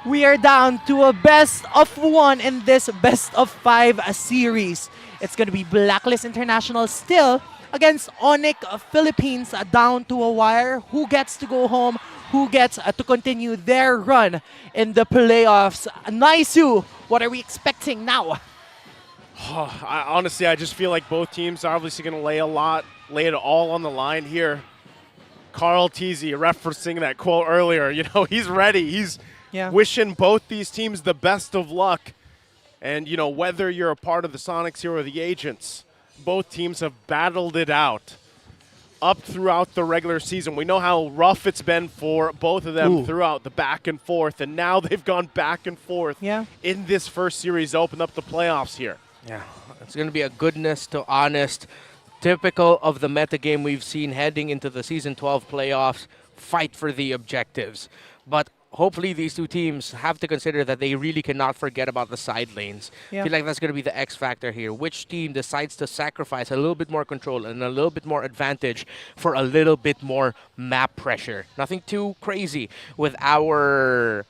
we are down to a best of one in this best of five series. It's going to be Blacklist International still against Onic Philippines down to a wire. Who gets to go home? Who gets to continue their run in the playoffs? Naisu, what are we expecting now? Honestly, I just feel like both teams are obviously going to lay it all on the line here. Carl Teasy referencing that quote earlier, he's ready. He's wishing both these teams the best of luck. And, whether you're a part of the Sonics here or the Agents, both teams have battled it out up throughout the regular season. We know how rough it's been for both of them throughout the back and forth, and now they've gone back and forth in this first series to open up the playoffs here. Yeah, it's going to be a goodness to honest, typical of the metagame we've seen heading into the Season 12 playoffs, fight for the objectives. But hopefully these two teams have to consider that they really cannot forget about the side lanes. I feel like that's going to be the X factor here. Which team decides to sacrifice a little bit more control and a little bit more advantage for a little bit more map pressure. Nothing too crazy with our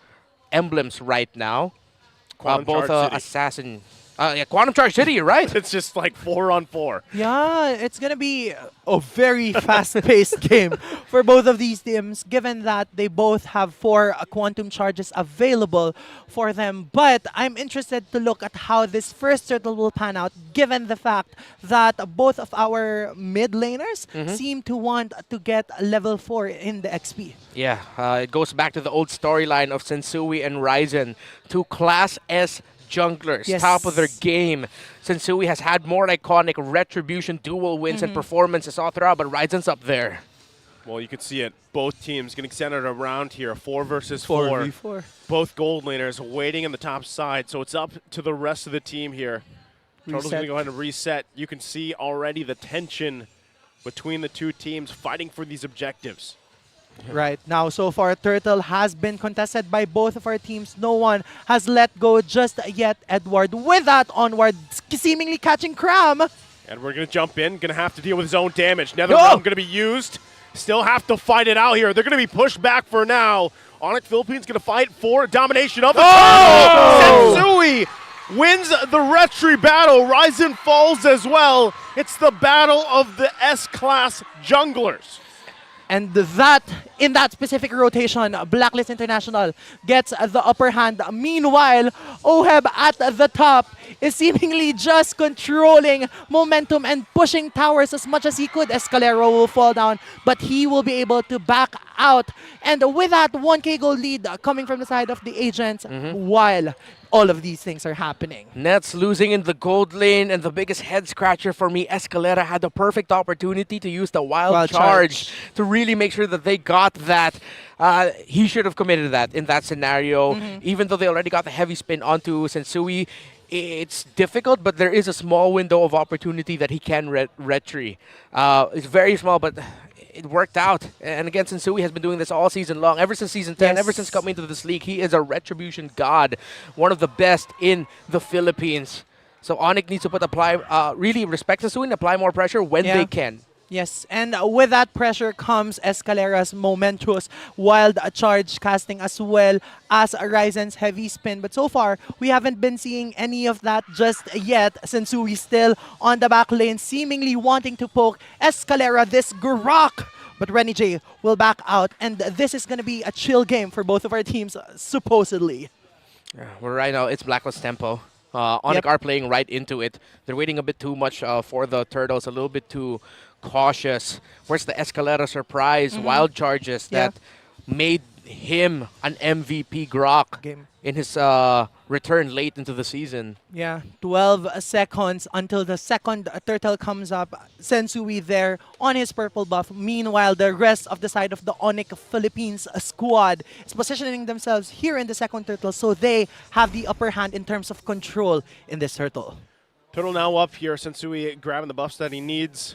emblems right now. Both Assassin... Quantum Charge City, you're right. It's just like 4-on-4. Yeah, it's going to be a very fast-paced game for both of these teams, given that they both have 4 quantum charges available for them. But I'm interested to look at how this first turtle will pan out, given the fact that both of our mid laners seem to want to get level 4 in the XP. Yeah, it goes back to the old storyline of Sensui and Ryzen, two Class S junglers, top of their game. Sensui has had more iconic Retribution dual wins and performances all throughout, but Ryzen's up there. Well, you can see it. Both teams getting centered around here. 4 versus 4. 4v4. Both gold laners waiting on the top side, so it's up to the rest of the team here. Turtle's going to go ahead and reset. You can see already the tension between the two teams fighting for these objectives. Right now, so far, Turtle has been contested by both of our teams. No one has let go just yet. Edward, with that onward, seemingly catching Cram. And we're going to jump in. Going to have to deal with his own damage. Nether Realm going to be used. Still have to fight it out here. They're going to be pushed back for now. Onic Philippines going to fight for domination of the Sensui wins the Retri battle. Ryzen falls as well. It's the battle of the S-class junglers. And that, in that specific rotation, Blacklist International gets the upper hand. Meanwhile, Oheb at the top is seemingly just controlling momentum and pushing towers as much as he could. Escalero will fall down, but he will be able to back out. And with that 1K gold lead coming from the side of the Agents, while all of these things are happening. Nets losing in the gold lane, and the biggest head scratcher for me, Escalera had the perfect opportunity to use the wild charge to really make sure that they got that. He should have committed that in that scenario. Even though they already got the heavy spin onto Sensui, it's difficult, but there is a small window of opportunity that he can retry. It's very small, but it worked out. And again, Sensui has been doing this all season long. Ever since Season 10, ever since coming into this league, he is a Retribution god. One of the best in the Philippines. So Onic needs to really respect Sensui and apply more pressure when they can. Yes, and with that pressure comes Escalera's momentous wild charge casting as well as Ryzen's heavy spin. But so far, we haven't been seeing any of that just yet. Sensui still on the back lane, seemingly wanting to poke Escalera this Grok. But Renny J will back out, and this is going to be a chill game for both of our teams, supposedly. Well, right now, it's Blacklist tempo. Onic are playing right into it. They're waiting a bit too much for the Turtles, a little bit too cautious. Where's the Escalera surprise wild charges that made him an MVP Grok in his return late into the season? Yeah, 12 seconds until the second turtle comes up. Sensui there on his purple buff. Meanwhile, the rest of the side of the Onic Philippines squad is positioning themselves here in the second turtle, so they have the upper hand in terms of control in this turtle. Turtle now up here. Sensui grabbing the buffs that he needs.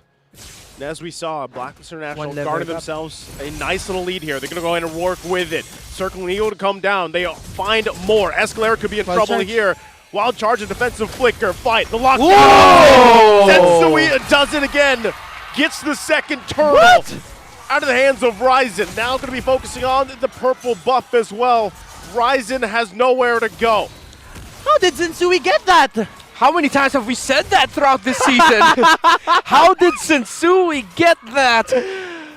And as we saw, Blacklist International guarding themselves a nice little lead here. They're going to go ahead and work with it. Circling Eagle to come down. They find more. Escalera could be in trouble here. Wild charge and defensive flicker. Fight. The lockdown. Sensui does it again. Gets the second turtle out of the hands of Ryzen. Now going to be focusing on the purple buff as well. Ryzen has nowhere to go. How did Sensui get that? How many times have we said that throughout this season? How did Sensui get that?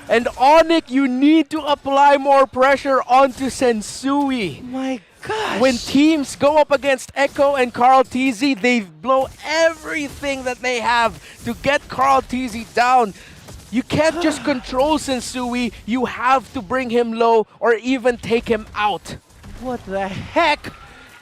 And Onic, you need to apply more pressure onto Sensui. My gosh. When teams go up against Echo and Carl TZ, they blow everything that they have to get Carl TZ down. You can't just control Sensui, you have to bring him low or even take him out. What the heck?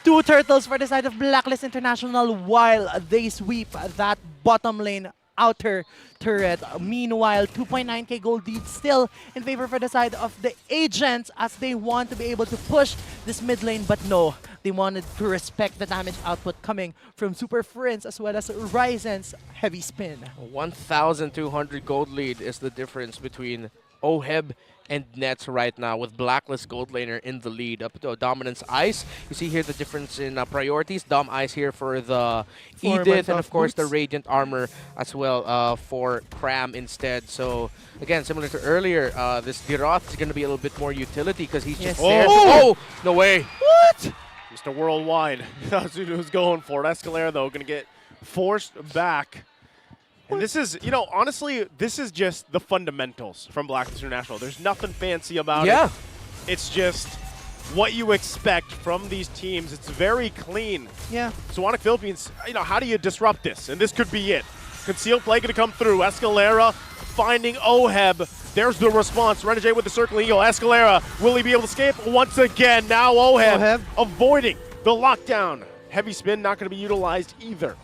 2 turtles for the side of Blacklist International while they sweep that bottom lane outer turret. Meanwhile, 2.9k gold lead still in favor for the side of the agents as they want to be able to push this mid lane, but no, they wanted to respect the damage output coming from Super Friends as well as Ryzen's heavy spin. 1,200 gold lead is the difference between OHEB and Nets right now, with Blacklist gold laner in the lead up to a Dominance Ice. You see here the difference in priorities. Dom Ice here for the Edith, and of course the Radiant Armor as well for Cram instead. So again, similar to earlier, this Diroth is going to be a little bit more utility because he's just there. Oh, no way. What? Mr. Worldwide. That's what he was going for. Escalera, though, going to get forced back. And this is, you know, honestly, this is just the fundamentals from Blacklist International. There's nothing fancy about it. It's just what you expect from these teams. It's very clean. Yeah. So Onic Philippines, you know, how do you disrupt this? And this could be it. Concealed play going to come through. Escalera finding OHEB. There's the response. Renegade with the Circling Eagle. Escalera, will he be able to escape? Once again, now OHEB avoiding the lockdown. Heavy spin not going to be utilized either.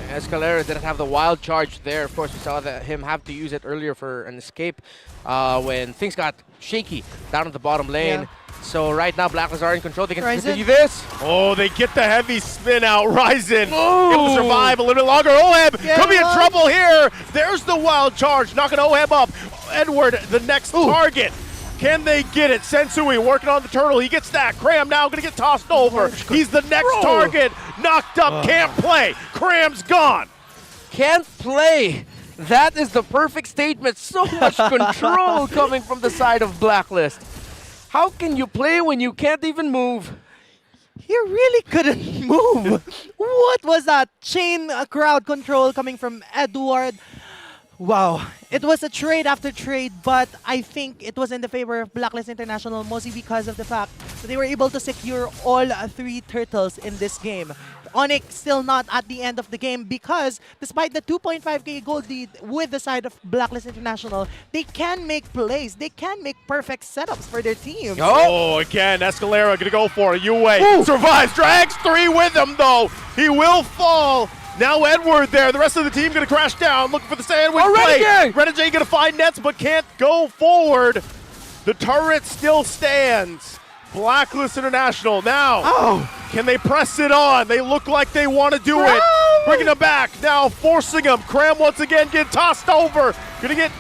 Escalera didn't have the wild charge there. Of course, we saw that him have to use it earlier for an escape when things got shaky down at the bottom lane. So right now, Blacklist are in control. They can continue this. Oh, they get the heavy spin out. Ryzen able to survive a little bit longer. OHEB could be in trouble here. There's the wild charge, knocking OHEB up. Edward, the next target. Can they get it? Sensui working on the turtle. He gets that. Cram now going to get tossed over. He's the next target. Knocked up. Can't play. Cram's gone. Can't play. That is the perfect statement. So much control coming from the side of Blacklist. How can you play when you can't even move? He really couldn't move. What was that? Chain crowd control coming from Edward. Wow. It was a trade after trade, but I think it was in the favor of Blacklist International, mostly because of the fact that they were able to secure all 3 turtles in this game. Onic still not at the end of the game because despite the 2.5k gold lead with the side of Blacklist International, they can make plays. They can make perfect setups for their teams. Oh, again, Escalera going to go for it. Yue survives, drags 3 with him, though. He will fall. Now Edward there. The rest of the team going to crash down, looking for the sandwich play. Renegade going to find Nets, but can't go forward. The turret still stands. Blacklist International now. Can they press it on? They look like they want to do it. Bringing him back. Now forcing him. Cram once again getting tossed over. Going to get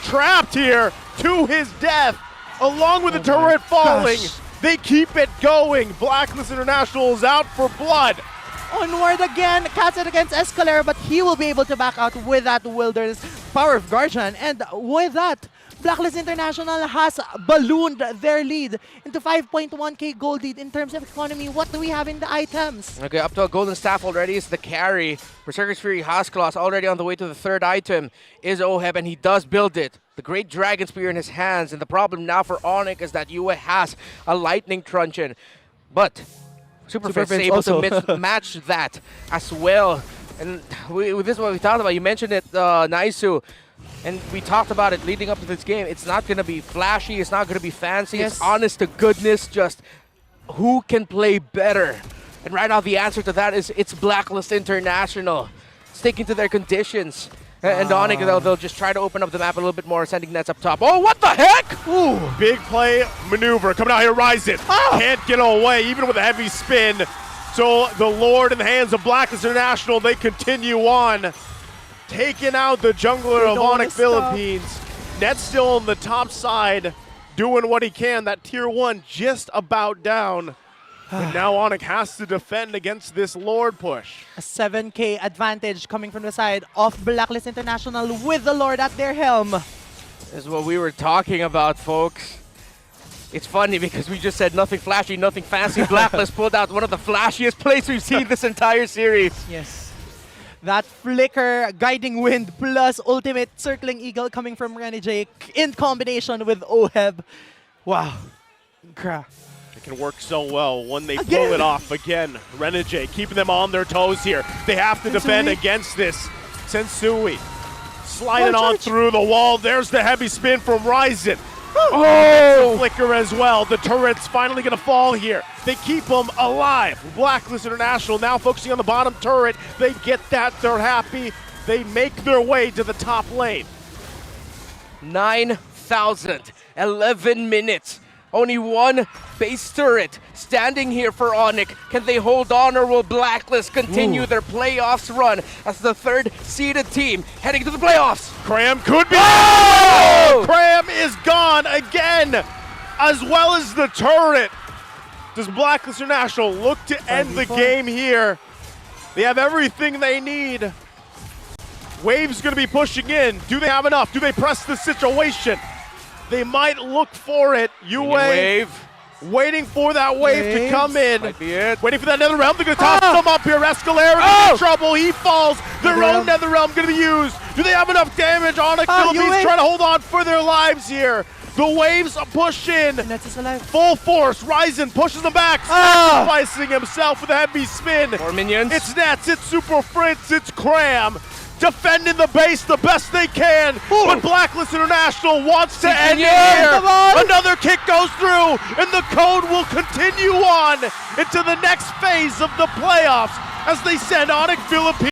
trapped here to his death. Along with the turret falling. They keep it going. Blacklist International is out for blood. Onward again, cast it against Escalera, but he will be able to back out with that Wilderness Power of Guardian. And with that, Blacklist International has ballooned their lead into 5.1k gold lead in terms of economy. What do we have in the items? Okay, up to a golden staff already is the carry. Berserker's Fury Haskelass already on the way to the 3rd item is OHEB, and he does build it. The Great Dragon Spear in his hands, and the problem now for Onic is that Yue has a Lightning Truncheon. But Superfist is able to match that as well. And this is what we talked about. You mentioned it, Naisu. And we talked about it leading up to this game. It's not going to be flashy. It's not going to be fancy. It's honest to goodness. Just who can play better? And right now the answer to that is it's Blacklist International. Sticking to their conditions. And Onic, they'll just try to open up the map a little bit more, sending Nets up top. Oh, what the heck? Ooh, big play maneuver coming out here. Ryzen can't get away, even with a heavy spin. So the Lord in the hands of Blacklist International, they continue on. Taking out the jungler of Onic Philippines. Nets still on the top side, doing what he can. That tier 1 just about down. But now Onic has to defend against this Lord push. A 7k advantage coming from the side of Blacklist International with the Lord at their helm. This is what we were talking about, folks. It's funny because we just said nothing flashy, nothing fancy. Blacklist pulled out one of the flashiest plays we've seen this entire series. Yes. That flicker, guiding wind, plus ultimate circling eagle coming from Renegade in combination with Oheb. Wow. It can work so well when they pull it off again. Renegade keeping them on their toes here. They have to defend against this. Sensui sliding on through the wall. There's the heavy spin from Ryzen. Oh! Flicker as well. The turret's finally going to fall here. They keep them alive. Blacklist International now focusing on the bottom turret. They get that. They're happy. They make their way to the top lane. 9,000, 11 minutes. Only one base turret standing here for Onic. Can they hold on, or will Blacklist continue their playoffs run as the third seeded team heading to the playoffs? Cram could be. Oh! Cram is gone again, as well as the turret. Does Blacklist International look to end the game here? They have everything they need. Wave's going to be pushing in. Do they have enough? Do they press the situation? They might look for it. Wave. Waiting for that wave to come in. Might be it. Waiting for that nether realm. They're going to toss them up here. Escalera in trouble. He falls. Their own nether realm going to be used. Do they have enough damage? Onic Philippines trying to hold on for their lives here. The waves push in. Full force. Ryzen pushes them back. Sacrificing himself with a heavy spin. More minions. It's Nets. It's Super Fritz. It's Cram. Defending the base the best they can, but Blacklist International wants to end it here. Another kick goes through, and the code will continue on into the next phase of the playoffs as they send Onic Philippines